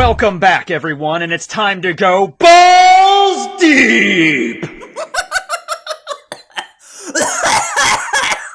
Welcome back, everyone, and it's time to go balls deep!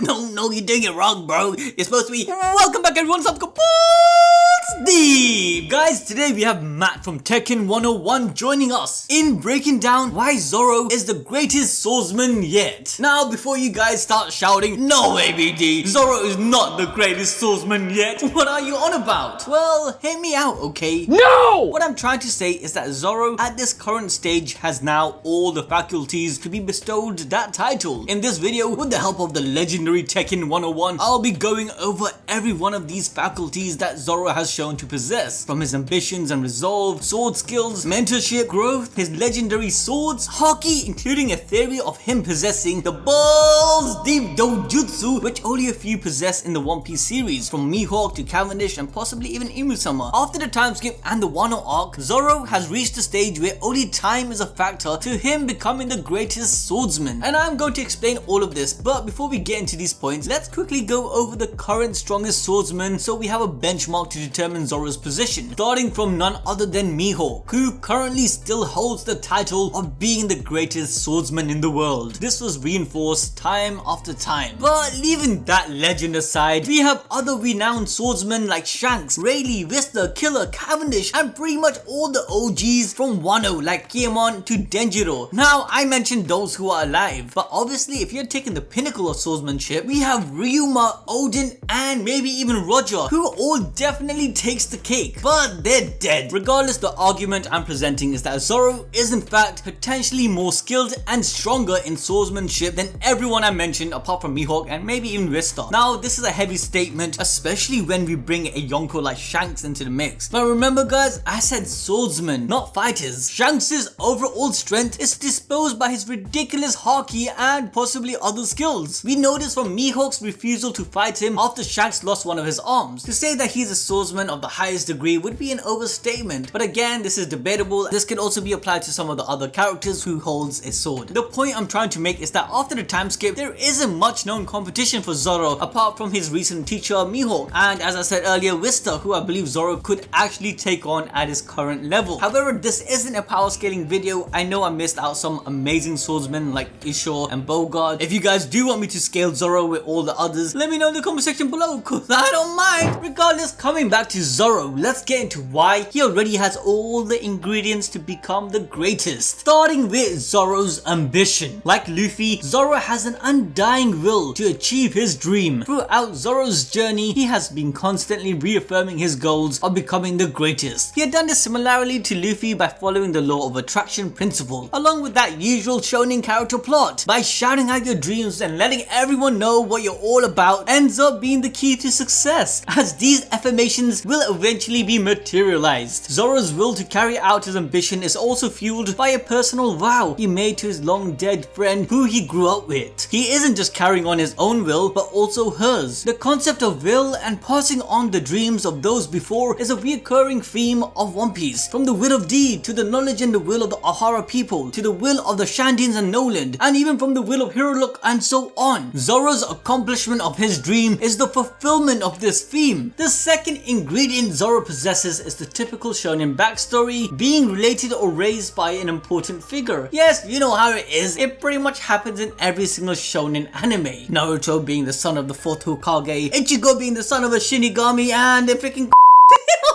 No, you're doing it wrong, bro. It's supposed to be welcome back, everyone. Let's go balls deep, guys. Today we have Matt from Tekken 101 joining us in breaking down why Zoro is the greatest swordsman yet. Now, before you guys start shouting, no, ABD, Zoro is not the greatest swordsman yet. What are you on about? Well, hear me out, okay? No! What I'm trying to say is that Zoro, at this current stage, has now all the faculties to be bestowed that title. In this video, with the help of the legendary Tekken 101, I'll be going over every one of these faculties that Zoro has shown to possess. From his ambitions and resolve, sword skills, mentorship, growth, his legendary swords, haki, including a theory of him possessing the Balls Deep Doujutsu, which only a few possess in the One Piece series, from Mihawk to Cavendish and possibly even Imu Sama. After the time skip and the Wano arc, Zoro has reached a stage where only time is a factor to him becoming the greatest swordsman. And I'm going to explain all of this, but before we get into these points, let's quickly go over the current strongest swordsman so we have a benchmark to determine Zoro's position, starting from none other than Mihawk, who currently still holds the title of being the greatest swordsman in the world. This was reinforced time after time. But leaving that legend aside, we have other renowned swordsmen like Shanks, Rayleigh, Vista, Killer, Cavendish, and pretty much all the OGs from Wano like Kiemon to Denjiro. Now, I mentioned those who are alive, but obviously if you're taking the pinnacle of swordsmanship, we have Ryuma, Oden, and maybe even Roger, who all definitely takes the cake, but they're dead. Regardless, the argument I'm presenting is that Zoro is in fact potentially more skilled and stronger in swordsmanship than everyone I mentioned apart from Mihawk and maybe even Vista. Now, this is a heavy statement, especially when we bring a Yonko like Shanks into the mix. But remember guys, I said swordsmen, not fighters. Shanks' overall strength is disposed by his ridiculous haki and possibly other skills. We know this from Mihawk's refusal to fight him after Shanks lost one of his arms. To say that he's a swordsman of the highest degree would be an overstatement, but again, this is debatable. This can also be applied to some of the other characters who holds a sword. The point I'm trying to make is that after the time skip, there isn't much known competition for Zoro apart from his recent teacher Mihawk, and as I said earlier, Vista, who I believe Zoro could actually take on at his current level. However, this isn't a power scaling video. I know I missed out some amazing swordsmen like Ishor and Bogard. If you guys do want me to scale Zoro with all the others, let me know in the comment section below, cause I don't mind. Regardless, coming back to Zoro, let's get into why he already has all the ingredients to become the greatest. Starting with Zoro's ambition. Like Luffy, Zoro has an undying will to achieve his dream. Throughout Zoro's journey, he has been constantly reaffirming his goals of becoming the greatest. He had done this similarly to Luffy by following the law of attraction principle, along with that usual shonen character plot. By shouting out your dreams and letting everyone know what you're all about ends up being the key to success, as these affirmations will eventually be materialized. Zoro's will to carry out his ambition is also fueled by a personal vow he made to his long dead friend who he grew up with. He isn't just carrying on his own will, but also hers. The concept of will and passing on the dreams of those before is a recurring theme of One Piece. From the will of D to the knowledge and the will of the Ahara people, to the will of the Shandins and Noland, and even from the will of Hiruluk and so on. Zoro's accomplishment of his dream is the fulfillment of this theme. The second ingredient Zoro possesses is the typical shonen backstory, being related or raised by an important figure. Yes, you know how it is. It pretty much happens in every single shonen anime. Naruto being the son of the 4th Hokage, Ichigo being the son of a Shinigami, and the freaking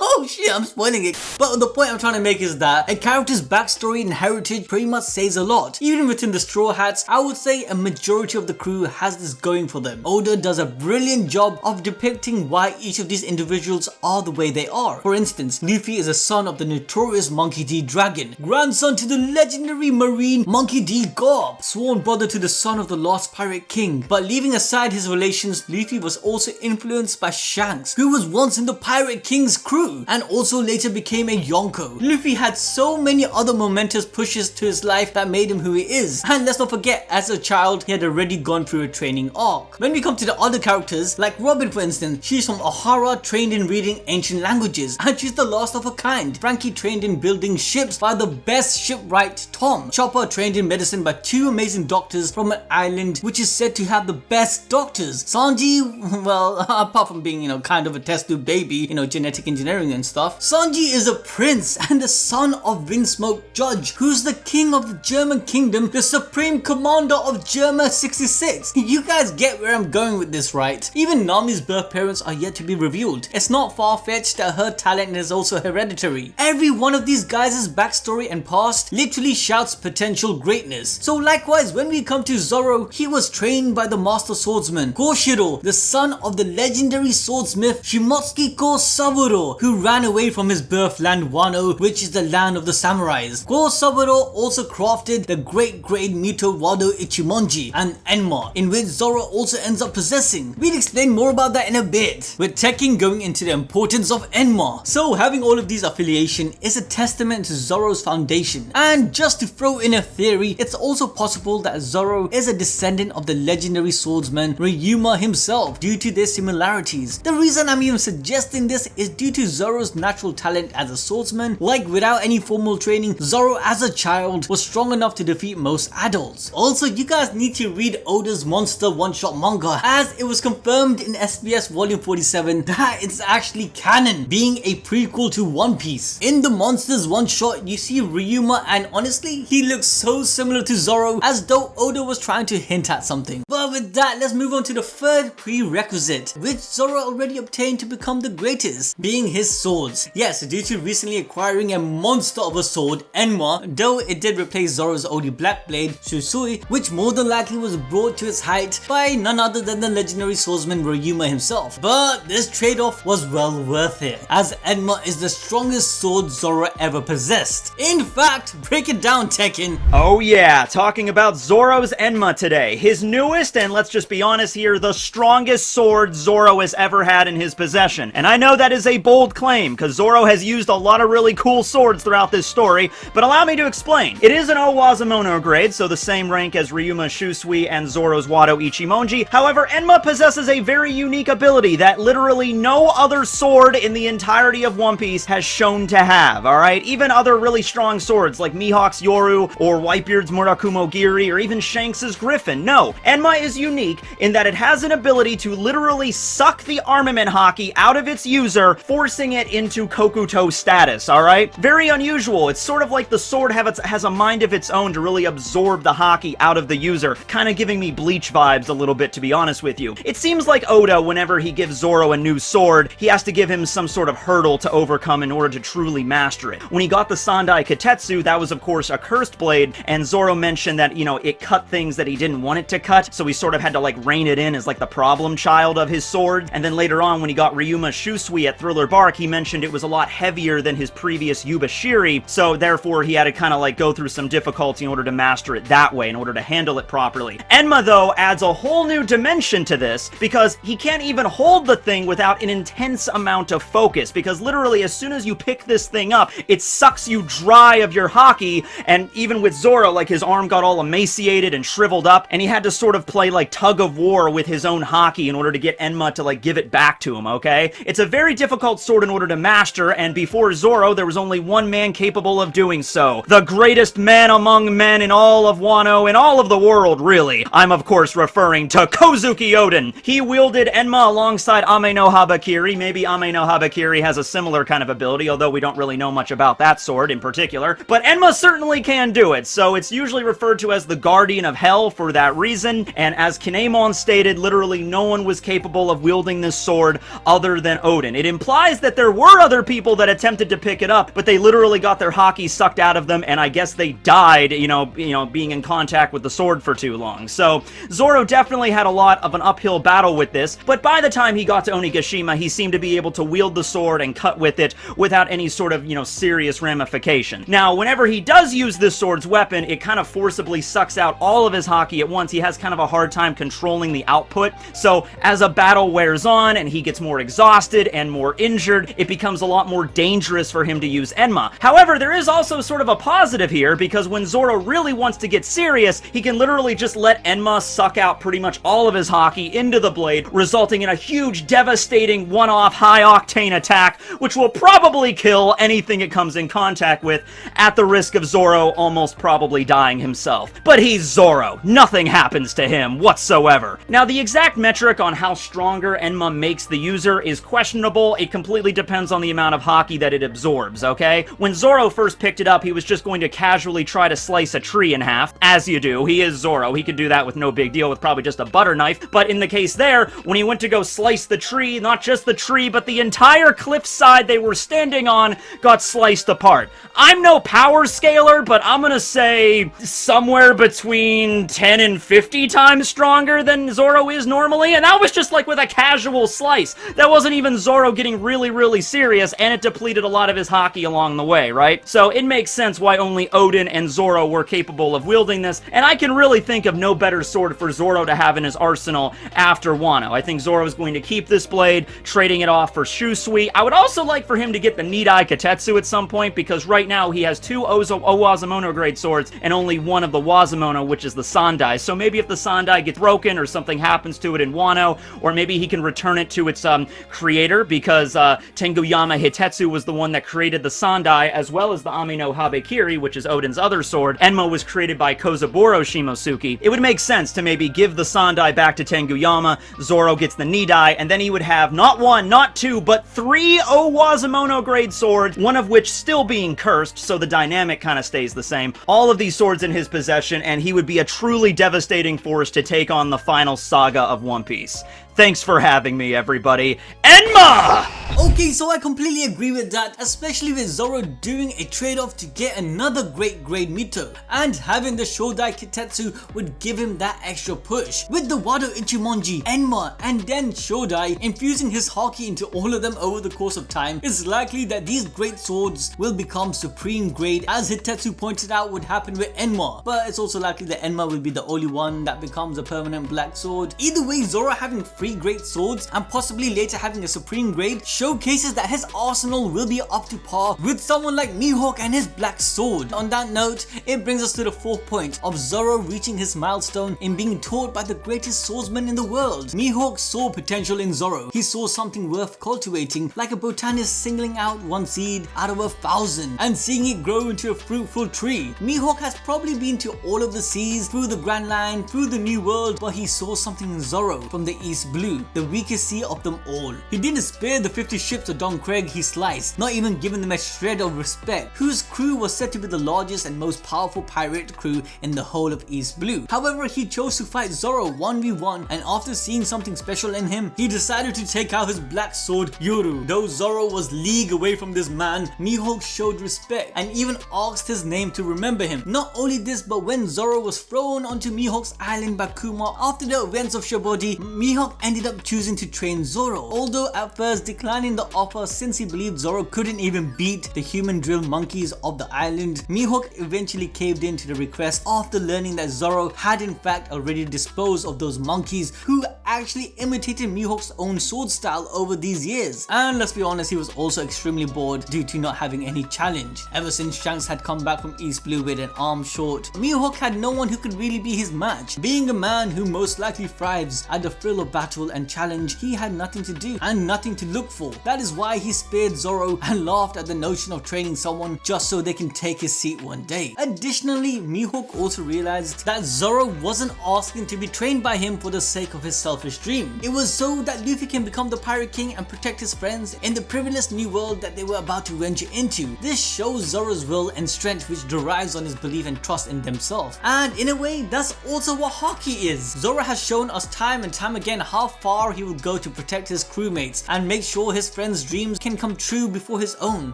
oh shit, I'm spoiling it. But the point I'm trying to make is that a character's backstory and heritage pretty much says a lot. Even within the Straw Hats, I would say a majority of the crew has this going for them. Oda does a brilliant job of depicting why each of these individuals are the way they are. For instance, Luffy is a son of the notorious Monkey D. Dragon, grandson to the legendary marine Monkey D. Garp, sworn brother to the son of the Lost Pirate King. But leaving aside his relations, Luffy was also influenced by Shanks, who was once in the Pirate King's crew and also later became a Yonko. Luffy had so many other momentous pushes to his life that made him who he is. And let's not forget, as a child, he had already gone through a training arc. When we come to the other characters, like Robin for instance, she's from Ohara, trained in reading ancient languages, and she's the last of her kind. Frankie trained in building ships by the best shipwright Tom. Chopper trained in medicine by 2 amazing doctors from an island which is said to have the best doctors. Sanji, well, apart from being, kind of a test tube baby, genetic engineering schooling and stuff. Sanji is a prince and the son of Windsmoke Judge, who's the king of the German kingdom, the supreme commander of Germa 66. You guys get where I'm going with this, right? Even Nami's birth parents are yet to be revealed. It's not far-fetched that her talent is also hereditary. Every one of these guys' backstory and past literally shouts potential greatness. So likewise, when we come to Zoro, he was trained by the master swordsman Koshiro, the son of the legendary swordsmith Shimotsuki Saburo, who ran away from his birthland Wano, which is the land of the samurais. Saburo also crafted the great grade Mito Wado Ichimonji and Enma, in which Zoro also ends up possessing. We'll explain more about that in a bit, with Tekken going into the importance of Enma. So having all of these affiliation is a testament to Zoro's foundation. And just to throw in a theory, it's also possible that Zoro is a descendant of the legendary swordsman Ryuma himself due to their similarities. The reason I'm even suggesting this is due to Zoro's natural talent as a swordsman. Like, without any formal training, Zoro as a child was strong enough to defeat most adults. Also, you guys need to read Oda's Monster one-shot manga, as it was confirmed in SBS volume 47 that it's actually canon, being a prequel to One Piece. In the Monsters one-shot, you see Ryuma, and honestly, he looks so similar to Zoro, as though Oda was trying to hint at something. But with that, let's move on to the third prerequisite, which Zoro already obtained to become the greatest, being his swords. Yes, due to recently acquiring a monster of a sword, Enma, though it did replace Zoro's only black blade, Susui, which more than likely was brought to its height by none other than the legendary swordsman Ryuma himself. But this trade-off was well worth it, as Enma is the strongest sword Zoro ever possessed. In fact, break it down, Tekken. Oh yeah, talking about Zoro's Enma today. His newest, and let's just be honest here, the strongest sword Zoro has ever had in his possession. And I know that is a bold claim, because Zoro has used a lot of really cool swords throughout this story, but allow me to explain. It is an Owazamono grade, so the same rank as Ryuma's Shusui and Zoro's Wado Ichimonji. However, Enma possesses a very unique ability that literally no other sword in the entirety of One Piece has shown to have, alright? Even other really strong swords like Mihawk's Yoru, or Whitebeard's Murakumo Giri, or even Shanks's Griffin. No, Enma is unique in that it has an ability to literally suck the armament haki out of its user, forcing it into Kokuto status, alright? Very unusual. It's sort of like the sword has a mind of its own to really absorb the haki out of the user, kind of giving me Bleach vibes a little bit, to be honest with you. It seems like Oda, whenever he gives Zoro a new sword, he has to give him some sort of hurdle to overcome in order to truly master it. When he got the Sandai Katetsu, that was of course a cursed blade, and Zoro mentioned that, you know, it cut things that he didn't want it to cut, so he sort of had to like rein it in as like the problem child of his sword. And then later on, when he got Ryuma's Shusui at Thriller Bark, he mentioned it was a lot heavier than his previous Yubashiri, so therefore he had to kind of like go through some difficulty in order to master it that way, in order to handle it properly. Enma though adds a whole new dimension to this, because he can't even hold the thing without an intense amount of focus, because literally as soon as you pick this thing up, it sucks you dry of your haki. And even with Zoro, like, his arm got all emaciated and shriveled up, and he had to sort of play like tug of war with his own haki in order to get Enma to like give it back to him, okay? It's a very difficult sword in order to master, and before Zoro, there was only one man capable of doing so. The greatest man among men in all of Wano, in all of the world, really. I'm of course referring to Kozuki Oden. He wielded Enma alongside Ame no Habakiri. Maybe Ame no Habakiri has a similar kind of ability, although we don't really know much about that sword in particular. But Enma certainly can do it, so it's usually referred to as the Guardian of Hell for that reason. And as Kinemon stated, literally no one was capable of wielding this sword other than Oden. It implies that there were other people that attempted to pick it up, but they literally got their haki sucked out of them, and I guess they died, you know, being in contact with the sword for too long. So Zoro definitely had a lot of an uphill battle with this, but by the time he got to Onigashima, he seemed to be able to wield the sword and cut with it without any sort of, serious ramification. Now, whenever he does use this sword's weapon, it kind of forcibly sucks out all of his haki at once. He has kind of a hard time controlling the output. So as a battle wears on and he gets more exhausted and more injured, it becomes a lot more dangerous for him to use Enma. However, there is also sort of a positive here, because when Zoro really wants to get serious, he can literally just let Enma suck out pretty much all of his haki into the blade, resulting in a huge, devastating, one-off, high-octane attack, which will probably kill anything it comes in contact with, at the risk of Zoro almost probably dying himself. But he's Zoro. Nothing happens to him. him whatsoever. Now, the exact metric on how stronger Enma makes the user is questionable. It completely depends on the amount of Haki that it absorbs, okay? When Zoro first picked it up, he was just going to casually try to slice a tree in half, as you do. He is Zoro. He could do that with no big deal, with probably just a butter knife. But in the case there, when he went to go slice the tree, not just the tree, but the entire cliffside they were standing on got sliced apart. I'm no power scaler, but I'm gonna say somewhere between 10 and 50 times stronger than Zoro is normally, and that was just like with a casual slice. That wasn't even Zoro getting really, really serious, and it depleted a lot of his Haki along the way, right? So it makes sense why only Oden and Zoro were capable of wielding this, and I can really think of no better sword for Zoro to have in his arsenal after Wano. I think Zoro is going to keep this blade, trading it off for Shusui. I would also like for him to get the Nidai Katetsu at some point, because right now he has two Owazamono grade swords and only one of the Wazamono, which is the Sandai. So maybe if the Sandai gets broken or something happens to it in Wano, or maybe he can return it to its creator, because Tenguyama Hitetsu was the one that created the Sandai, as well as the Amino Habekiri, which is Oden's other sword. Enma was created by Kozaburo Shimosuke. It would make sense to maybe give the Sandai back to Tenguyama, Zoro gets the Nidai, and then he would have not one, not two, but three Owazamono grade swords, one of which still being cursed, so the dynamic kind of stays the same. All of these swords in his possession, and he would be a truly devastating force to take on the final saga of One Piece. Thanks for having me, everybody. Enma! Okay, so I completely agree with that, especially with Zoro doing a trade-off to get another great grade Mito, and having the Shodai Kitetsu would give him that extra push. With the Wado Ichimonji, Enma, and then Shodai infusing his Haki into all of them over the course of time, it's likely that these great swords will become supreme grade, as Hitetsu pointed out would happen with Enma, but it's also likely that Enma will be the only one that becomes a permanent black sword. Either way, Zoro having 3 great swords and possibly later having a supreme grade showcases that his arsenal will be up to par with someone like Mihawk and his black sword. On that note, it brings us to the 4th point of Zoro reaching his milestone in being taught by the greatest swordsman in the world. Mihawk saw potential in Zoro. He saw something worth cultivating, like a botanist singling out one seed out of 1,000 and seeing it grow into a fruitful tree. Mihawk has probably been to all of the seas, through the Grand Line, through the New World, but he saw something in Zoro from the East Blue, the weakest sea of them all. He didn't spare the 50 ships of Don Craig he sliced, not even giving them a shred of respect, whose crew was said to be the largest and most powerful pirate crew in the whole of East Blue. However, he chose to fight Zoro 1v1, and after seeing something special in him, he decided to take out his black sword Yoru. Though Zoro was league away from this man, Mihawk showed respect and even asked his name to remember him. Not only this, but when Zoro was thrown onto Mihawk's island by Kuma after the events of Shabodi, Mihawk ended up choosing to train Zoro, although at first declining the offer since he believed Zoro couldn't even beat the human drill monkeys of the island. Mihawk eventually caved in to the request after learning that Zoro had in fact already disposed of those monkeys who actually imitated Mihawk's own sword style over these years. And let's be honest, he was also extremely bored due to not having any challenge. Ever since Shanks had come back from East Blue with an arm short, Mihawk had no one who could really be his match. Being a man who most likely thrives at the thrill of battle and challenge, he had nothing to do and nothing to look for. That is why he spared Zoro and laughed at the notion of training someone just so they can take his seat one day. Additionally, Mihawk also realized that Zoro wasn't asking to be trained by him for the sake of his selfish dream. It was so that Luffy can become the Pirate King and protect his friends in the privileged new world that they were about to venture into. This shows Zoro's will and strength, which derives on his belief and trust in themselves. And in a way, that's also what Haki is. Zoro has shown us time and time again how far he will go to protect his crewmates and make sure his friends' dreams can come true before his own.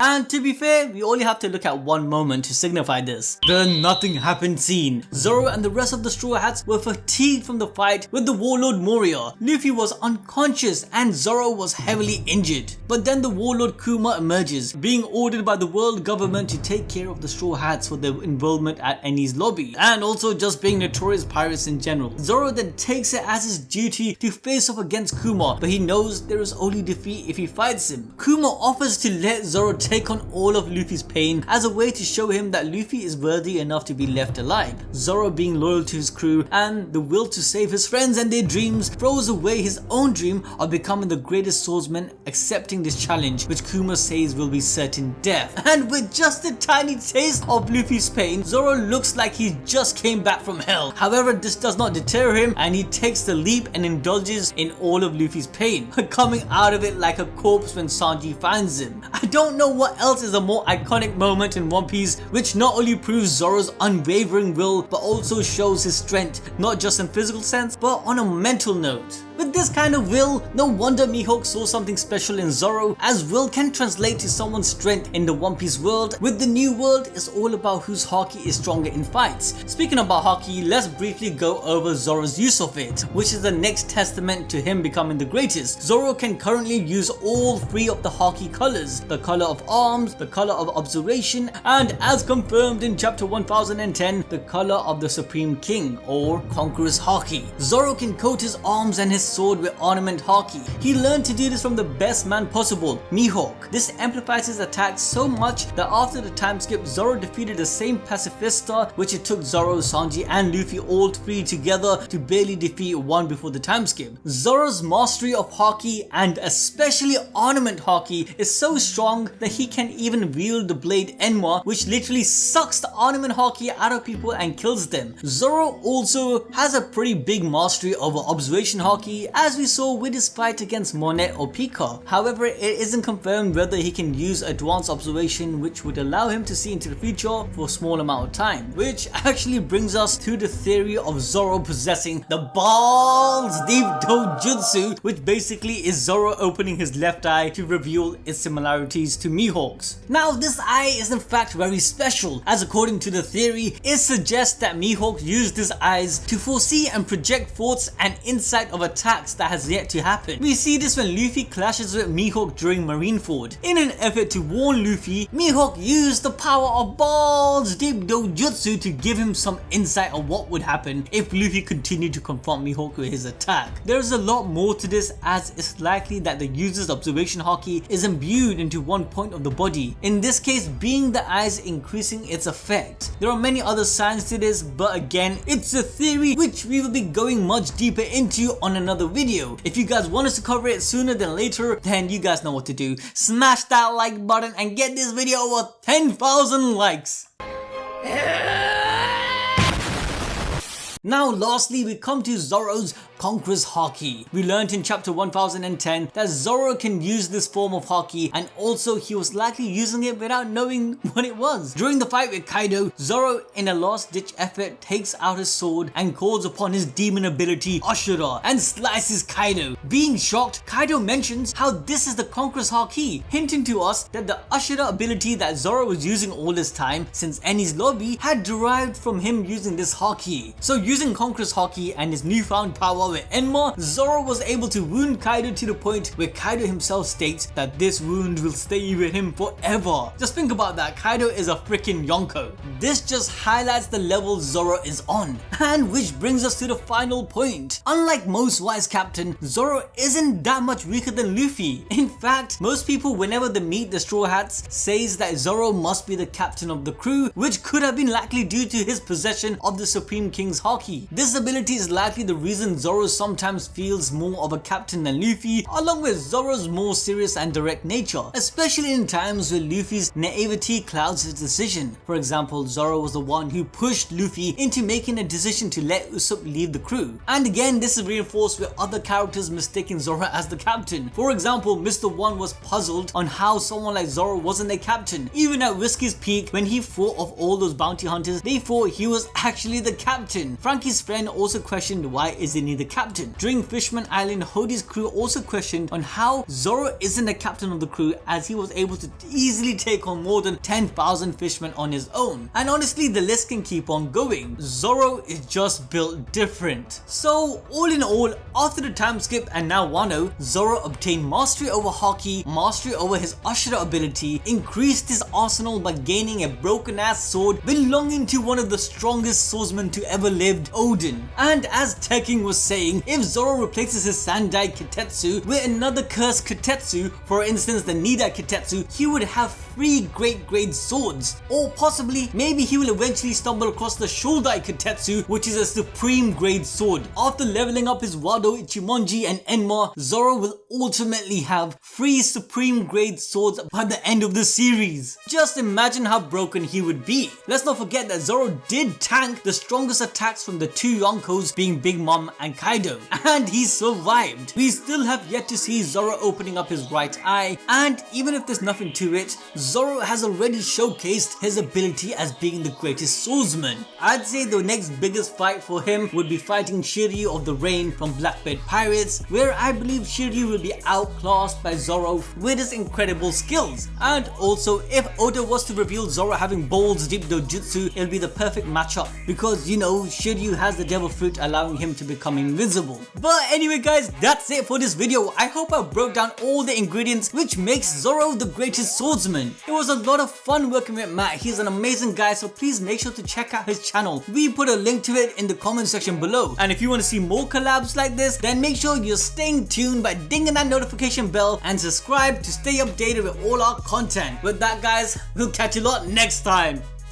And to be fair, we only have to look at one moment to signify this. The nothing happened scene. Zoro and the rest of the Straw Hats were fatigued from the fight with the Warlord Moria. Luffy was unconscious and Zoro was heavily injured. But then the Warlord Kuma emerges, being ordered by the world government to take care of the Straw Hats for their involvement at Enies lobby, and also just being notorious pirates in general. Zoro then takes it as his duty to face off against Kuma, but he knows there is only defeat if he fights him. Kuma offers to let Zoro take on all of Luffy's pain as a way to show him that Luffy is worthy enough to be left alive. Zoro being loyal to his crew and the will to save his friends and their dreams throws away his own dream of becoming the greatest swordsman, accepting this challenge, which Kuma says will be certain death. And with just a tiny taste of Luffy's pain, Zoro looks like he just came back from hell. However, this does not deter him, and he takes the leap and indulges in all of Luffy's pain, coming out of it like a corpse when Sanji finds him. I don't know what else is a more iconic moment in One Piece, which not only proves Zoro's unwavering will, but also shows his strength, not just in physical sense, but on a mental note. With this kind of will, no wonder Mihawk saw something special in Zoro, as will can translate to someone's strength in the One Piece world. With the new world, it's all about whose Haki is stronger in fights. Speaking about Haki, let's briefly go over Zoro's use of it, which is the next testament to him becoming the greatest. Zoro can currently use all three of the Haki colors, the color of arms, the color of observation, and as confirmed in chapter 1010, the color of the Supreme King or Conqueror's Haki. Zoro can coat his arms and his sword with Armament Haki. He learned to do this from the best man possible, Mihawk. This amplifies his attacks so much that after the time skip, Zoro defeated the same Pacifista, which it took Zoro, Sanji and Luffy all three together to barely defeat one before the time skip. Zoro's mastery of Haki, and especially Armament Haki, is so strong that he can even wield the blade Enma, which literally sucks the Armament Haki out of people and kills them. Zoro also has a pretty big mastery over observation Haki, as we saw with his fight against Monet or Pika. However, it isn't confirmed whether he can use advanced observation, which would allow him to see into the future for a small amount of time, which actually brings us to the theory of Zoro possessing the Balls Deep Doujutsu, which basically is Zoro opening his left eye to reveal its similarities to Mihawk's. Now, this eye is in fact very special, as according to the theory, it suggests that Mihawk used his eyes to foresee and project thoughts and insight of attacks that has yet to happen. We see this when Luffy clashes with Mihawk during Marineford. In an effort to warn Luffy, Mihawk used the power of Balls Deep Doujutsu to give him some insight of what would happen if Luffy continued to confront Mihawk with his attack. There is a lot more to this, as it's likely that the user's observation Haki is imbued into one point of the body, in this case being the eyes, increasing its effect. There are many other signs to this, but again, it's a theory which we will be going much deeper into on another video. If you guys want us to cover it sooner than later, then you guys know what to do. Smash that like button and get this video over 10,000 likes. Now lastly, we come to Zoro's Conqueror's Haki. We learned in chapter 1010 that Zoro can use this form of Haki, and also he was likely using it without knowing what it was. During the fight with Kaido, Zoro in a last ditch effort takes out his sword and calls upon his demon ability Ashura and slices Kaido. Being shocked, Kaido mentions how this is the Conqueror's Haki, hinting to us that the Ashura ability that Zoro was using all this time since Eni's lobby had derived from him using this Haki. So using Conqueror's Haki and his newfound power with Enma, Zoro was able to wound Kaido to the point where Kaido himself states that this wound will stay with him forever. Just think about that, Kaido is a freaking Yonko. This just highlights the level Zoro is on. And which brings us to the final point. Unlike most wise captain, Zoro isn't that much weaker than Luffy. In fact, most people whenever they meet the Straw Hats says that Zoro must be the captain of the crew, which could have been likely due to his possession of the Supreme King's Haki. This ability is likely the reason Zoro sometimes feels more of a captain than Luffy, along with Zoro's more serious and direct nature, especially in times where Luffy's naivety clouds his decision. For example, Zoro was the one who pushed Luffy into making a decision to let Usopp leave the crew. And again, this is reinforced with other characters mistaking Zoro as the captain. For example, Mr. One was puzzled on how someone like Zoro wasn't a captain. Even at Whiskey's peak, when he fought off all those bounty hunters, they thought he was actually the captain. Frankie's friend also questioned why isn't he the captain. During Fishman Island, Hody's crew also questioned on how Zoro isn't the captain of the crew, as he was able to easily take on more than 10,000 fishmen on his own. And honestly, the list can keep on going. Zoro is just built different. So all in all, after the time skip and now Wano, Zoro obtained mastery over Haki, mastery over his Ashura ability, increased his arsenal by gaining a broken ass sword belonging to one of the strongest swordsmen to ever lived, Oden. And as Tekking was saying saying if Zoro replaces his Sandai Kitetsu with another cursed Kitetsu, for instance the Nidai Kitetsu, he would have 3 great grade swords. Or possibly, maybe he will eventually stumble across the Shoudai Kitetsu, which is a supreme grade sword. After leveling up his Wado, Ichimonji and Enma, Zoro will ultimately have 3 supreme grade swords by the end of the series. Just imagine how broken he would be. Let's not forget that Zoro did tank the strongest attacks from the 2 Yonkos being Big Mom and Kaido, and he survived. We still have yet to see Zoro opening up his right eye, and even if there's nothing to it, Zoro has already showcased his ability as being the greatest swordsman. I'd say the next biggest fight for him would be fighting Shiryu of the Rain from Blackbeard Pirates, where I believe Shiryu will be outclassed by Zoro with his incredible skills. And also, if Oda was to reveal Zoro having Balls Deep Doujutsu, it'll be the perfect matchup because, you know, Shiryu has the devil fruit allowing him to become invisible. But anyway guys, that's it for this video. I hope I broke down all the ingredients which makes Zoro the greatest swordsman. It was a lot of fun working with Matt. He's an amazing guy, so please make sure to check out his channel. We put a link to it in the comment section below. And if you want to see more collabs like this, then make sure you're staying tuned by dinging that notification bell and subscribe to stay updated with all our content. With that guys, we'll catch you lot next time.